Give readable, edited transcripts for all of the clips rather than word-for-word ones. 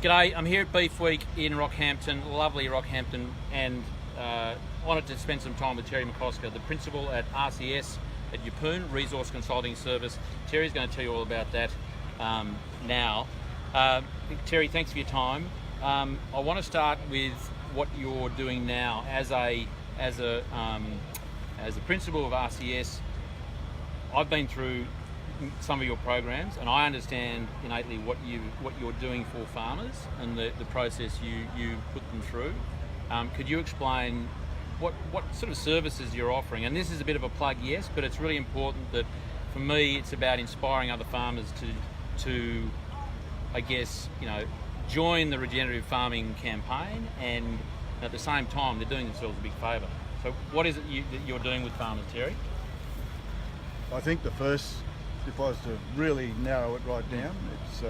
G'day, I'm here at Beef Week in Rockhampton, lovely Rockhampton, and wanted to spend some time with Terry McCosker, the principal at RCS at Yeppoon, Resource Consulting Service. Terry's going to tell you all about that now. Terry, thanks for your time. I want to start with what you're doing now as a principal of RCS. I've been through some of your programs, and I understand innately what you're doing for farmers and the process you put them through. Could you explain what sort of services you're offering? And this is a bit of a plug, yes, but it's really important that for me it's about inspiring other farmers to I guess, join the regenerative farming campaign, and at the same time they're doing themselves a big favour. So what is it that you're doing with farmers, Terry? I think the first, if I was to really narrow it right down, it's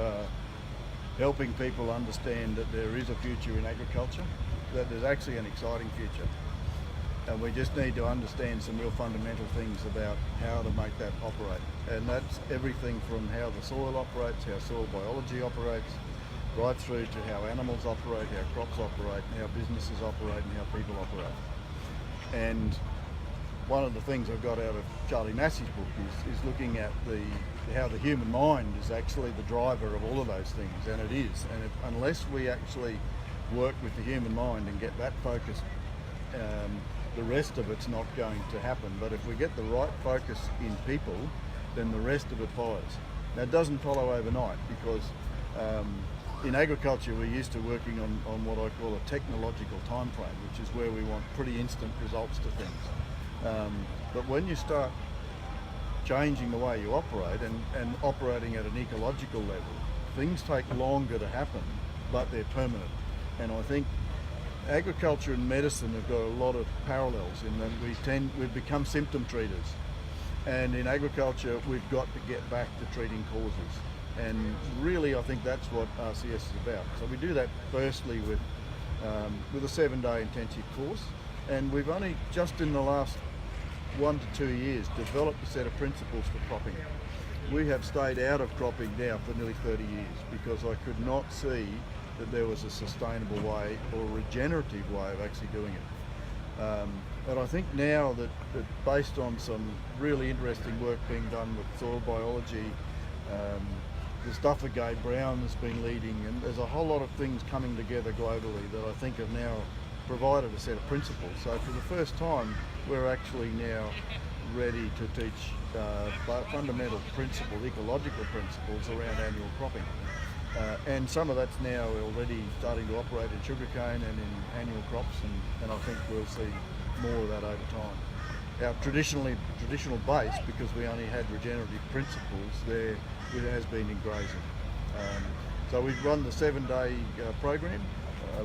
helping people understand that there is a future in agriculture, that there's actually an exciting future. And we just need to understand some real fundamental things about how to make that operate. And that's everything from how the soil operates, how soil biology operates, right through to how animals operate, how crops operate, how businesses operate, and how people operate. And one of the things I got out of Charlie Massey's book is looking at how the human mind is actually the driver of all of those things, and it is. And unless we actually work with the human mind and get that focused, the rest of it's not going to happen. But if we get the right focus in people, then the rest of it follows. Now, it doesn't follow overnight, because in agriculture we're used to working on what I call a technological time frame, which is where we want pretty instant results to things. But when you start changing the way you operate and operating at an ecological level, things take longer to happen, but they're permanent. And I think agriculture and medicine have got a lot of parallels in that we've become symptom treaters. And in agriculture, we've got to get back to treating causes. And really, I think that's what RCS is about. So we do that firstly with a 7-day intensive course. And we've only just in the last 1 to 2 years developed a set of principles for cropping. We have stayed out of cropping now for nearly 30 years because I could not see that there was a sustainable way or a regenerative way of actually doing it. But I think now that based on some really interesting work being done with soil biology, the stuff that Gabe Brown has been leading, and there's a whole lot of things coming together globally that I think have now provided a set of principles. So for the first time, we're actually now ready to teach fundamental principles, ecological principles around annual cropping. And some of that's now already starting to operate in sugarcane and in annual crops, and I think we'll see more of that over time. Our traditional base, because we only had regenerative principles there, it has been in grazing. So we've run the 7-day program,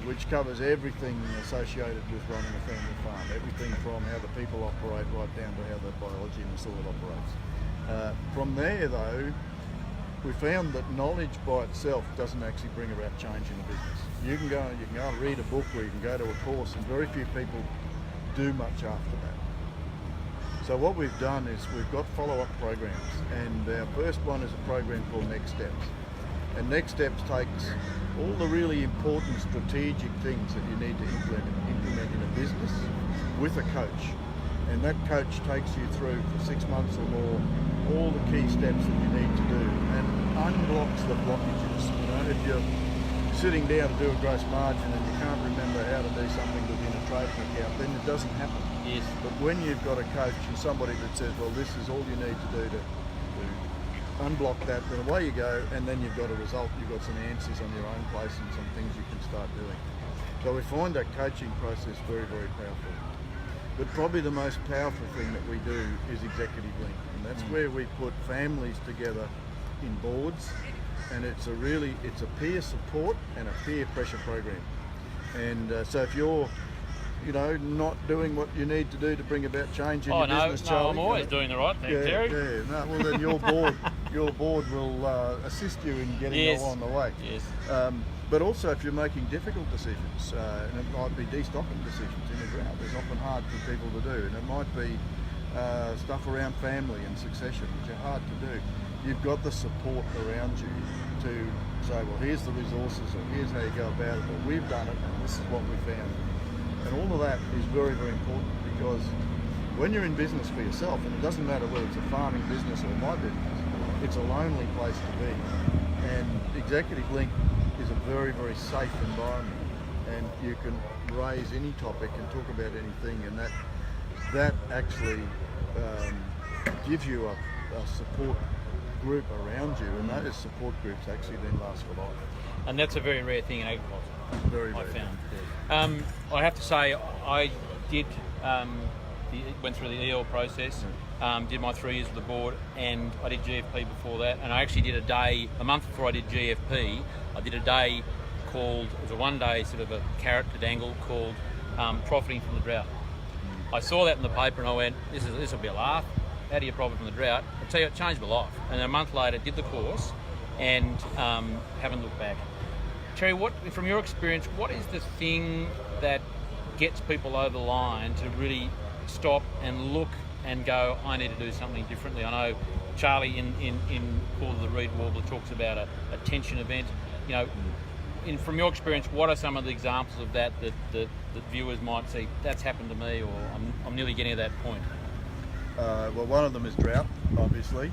which covers everything associated with running a family farm, everything from how the people operate right down to how the biology and the soil operates. From there, though, we found that knowledge by itself doesn't actually bring about change in the business. You can go and read a book, or you can go to a course, and very few people do much after that. So what we've done is we've got follow-up programs, and our first one is a program called Next Steps. And Next Steps takes all the really important strategic things that you need to implement in a business with a coach. And that coach takes you through for 6 months or more all the key steps that you need to do and unblocks the blockages. If you're sitting down to do a gross margin and you can't remember how to do something within a trading account, then it doesn't happen. Yes. But when you've got a coach and somebody that says, well, this is all you need to do to unblock that, then away you go, and then you've got a result, you've got some answers on your own place and some things you can start doing. So we find that coaching process very, very powerful. But probably the most powerful thing that we do is executive link, and that's where we put families together in boards, and it's a peer support and a peer pressure program. And so if you're not doing what you need to do to bring about change in your business, Charlie. I'm always doing the right thing, Terry. Yeah. No, well, then your board will assist you in getting along the way. Yes. But also, if you're making difficult decisions, and it might be destocking decisions in a drought, it's often hard for people to do, and it might be stuff around family and succession, which are hard to do. you've got the support around you to say, well, here's the resources, or here's how you go about it, or we've done it, and this is what we found. And all of that is very, very important, because when you're in business for yourself, and it doesn't matter whether it's a farming business or my business, it's a lonely place to be. And Executive Link is a very, very safe environment, and you can raise any topic and talk about anything, and that actually gives you a support group around you, and those support groups actually then last for life. And that's a very rare thing in agriculture. Very, I very found. rare. I have to say, I did went through the EL process, did my 3 years with the board, and I did GFP before that. And I actually did a day, a month before I did GFP, I did a day called, it was a 1 day sort of a carrot to dangle called Profiting from the Drought. I saw that in the paper and I went, this will be a laugh. How do you profit from the drought? I tell you, it changed my life. And then a month later, did the course and haven't looked back. Terry, from your experience, what is the thing that gets people over the line to really stop and look and go, I need to do something differently? I know Charlie in Call of the Reed Warbler talks about a tension event. You know, from your experience, what are some of the examples of that viewers might see, that's happened to me, or I'm nearly getting to that point? Well, one of them is drought, obviously.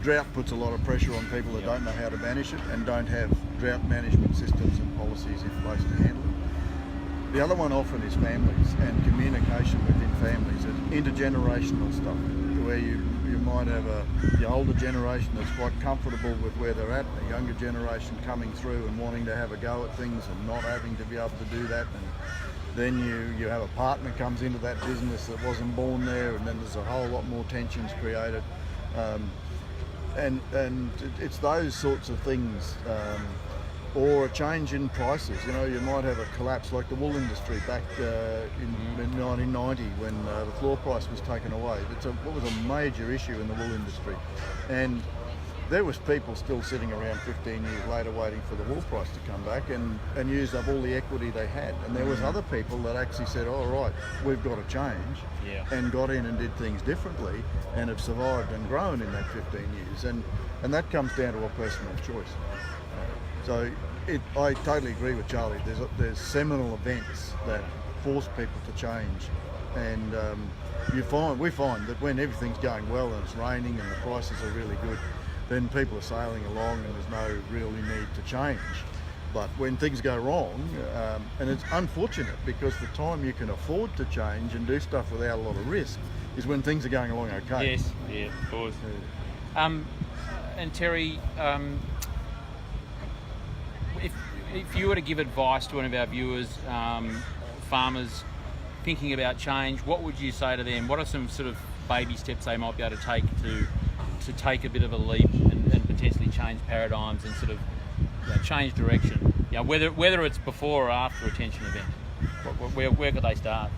Drought puts a lot of pressure on people that don't know how to manage it and don't have drought management systems and policies in place to handle it. The other one often is families and communication within families. It's intergenerational stuff, where you might have the older generation that's quite comfortable with where they're at, a younger generation coming through and wanting to have a go at things and not having to be able to do that. And then you have a partner comes into that business that wasn't born there, and then there's a whole lot more tensions created. And it's those sorts of things, or a change in prices. You know, you might have a collapse like the wool industry back in 1990 when the floor price was taken away. What was a major issue in the wool industry, and there was people still sitting around 15 years later waiting for the wool price to come back and used up all the equity they had. And there was other people that actually said, all right, we've got to change, and got in and did things differently and have survived and grown in that 15 years. And that comes down to a personal choice. So I totally agree with Charlie. There's seminal events that force people to change. And we find that when everything's going well and it's raining and the prices are really good, then people are sailing along and there's no really need to change. But when things go wrong, and it's unfortunate because the time you can afford to change and do stuff without a lot of risk is when things are going along okay. Yes, yeah, of course. Yeah. And Terry, if you were to give advice to one of our viewers, farmers thinking about change, what would you say to them? What are some sort of baby steps they might be able to take to take a bit of a leap and potentially change paradigms and sort of change direction? You know, whether it's before or after a tension event, where could they start?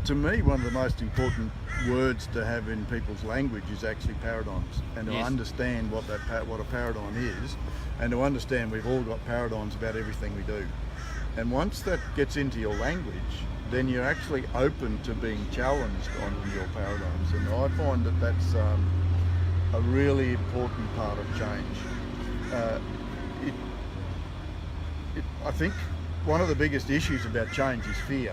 To me, one of the most important words to have in people's language is actually paradigms, and to understand what a paradigm is, and to understand we've all got paradigms about everything we do. And once that gets into your language, then you're actually open to being challenged on your paradigms. And I find that that's a really important part of change. I think one of the biggest issues about change is fear.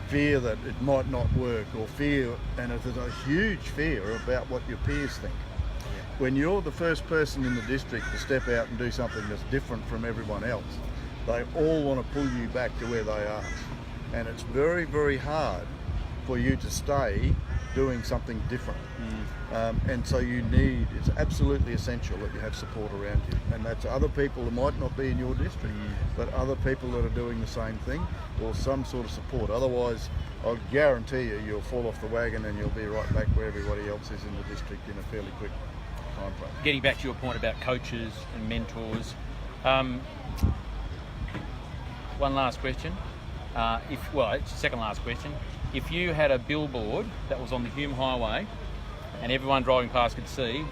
Fear that it might not work, or fear, and there's a huge fear about what your peers think. When you're the first person in the district to step out and do something that's different from everyone else, they all want to pull you back to where they are. And it's very, very hard for you to stay doing something different. And so it's absolutely essential that you have support around you. And that's other people who might not be in your district, but other people that are doing the same thing, or some sort of support. Otherwise, I'll guarantee you'll fall off the wagon and you'll be right back where everybody else is in the district in a fairly quick time frame. Getting back to your point about coaches and mentors, one last question. It's the second last question. If you had a billboard that was on the Hume Highway and everyone driving past could see,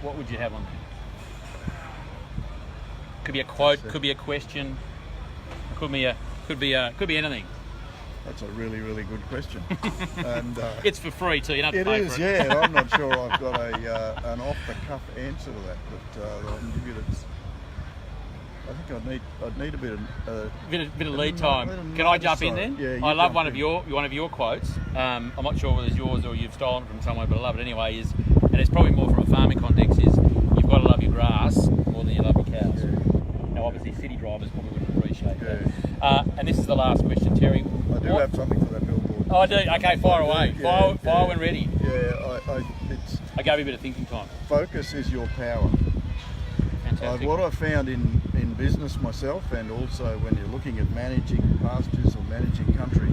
what would you have on there? Could be a quote, could be a question, could be anything. That's a really, really good question. And It's for free too. You don't have to it pay is, for it. yeah. I'm not sure I've got an off-the-cuff answer to that, but I can give you that. I think I'd need a bit Bit of lead time. Can I jump in then? Yeah, you I love jump one in. of your quotes. I'm not sure whether it's yours or you've stolen it from somewhere, but I love it anyway. And it's probably more from a farming context. Is you've got to love your grass more than you love your cows. Yeah. Now, obviously, city drivers probably wouldn't appreciate Yeah. that. And this is the last question, Terry. I do have something for that billboard. Oh, I do. Okay, fire away. Yeah, Fire when ready. Yeah, I gave you a bit of thinking time. focus is your power. Fantastic. What I found in business myself, and also when you're looking at managing pastures or managing country,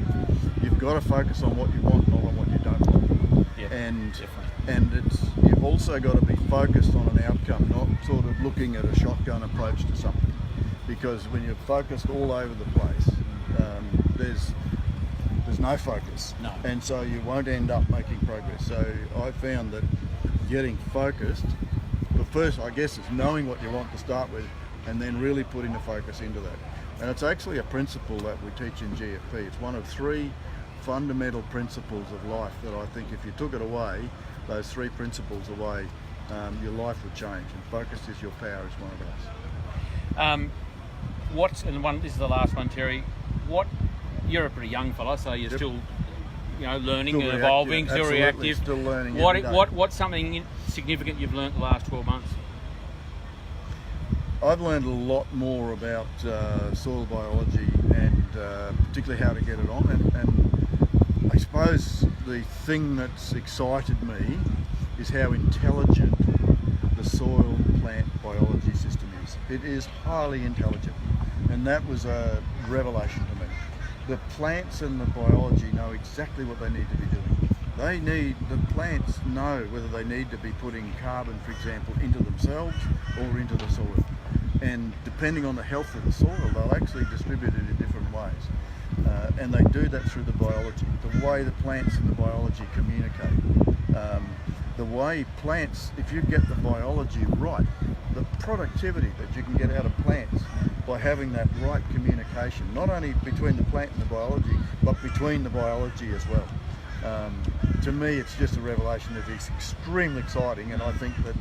you've got to focus on what you want, not on what you don't want. Yeah, and definitely. you've also got to be focused on an outcome, not sort of looking at a shotgun approach to something. Because when you're focused all over the place, there's no focus, No. and so you won't end up making progress. So I found that getting focused, the first, I guess, is knowing what you want to start with, and then really putting the focus into that. And it's actually a principle that we teach in GFP. It's one of 3 fundamental principles of life that I think if you took it away, those 3 principles away, your life would change. And focus is your power is one of those. This is the last one, Terry. You're a pretty young fella, so you're still, learning Still and evolving, still absolutely, reactive. still learning every day. What's something significant you've learnt the last 12 months? I've learned a lot more about soil biology and particularly how to get it on. And I suppose the thing that's excited me is how intelligent the soil plant biology system is. It is highly intelligent, and that was a revelation to me. The plants and the biology know exactly what they need to be doing. The plants know whether they need to be putting carbon, for example, into themselves or into the soil. And depending on the health of the soil, they'll actually distribute it in different ways. And they do that through the biology, the way the plants and the biology communicate. The way plants, if you get the biology right, the productivity that you can get out of plants by having that right communication, not only between the plant and the biology, but between the biology as well. To me, it's just a revelation that is extremely exciting, and I think that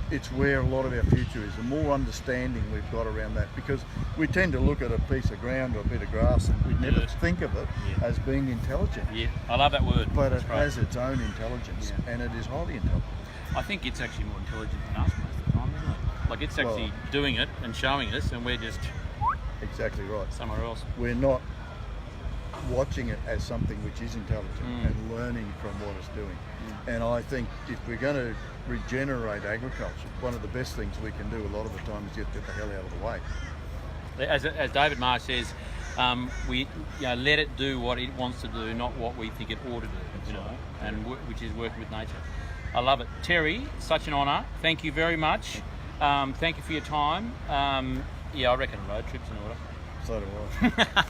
it's where a lot of our future is. The more understanding we've got around that, because we tend to look at a piece of ground or a bit of grass and we never think of it as being intelligent. Yeah, I love that word. But That's it great. has its own intelligence, and it is highly intelligent. I think it's actually more intelligent than us most of the time, isn't it? Like it's actually doing it and showing us, and we're just Exactly right. somewhere else. We're not watching it as something which is intelligent and learning from what it's doing. And I think if we're going to regenerate agriculture, one of the best things we can do a lot of the time is just get the hell out of the way. As David Marsh says, we let it do what it wants to do, not what we think it ought to do. Which is working with nature. I love it, Terry. Such an honour. Thank you very much. Thank you for your time. I reckon road trips in order. So do I.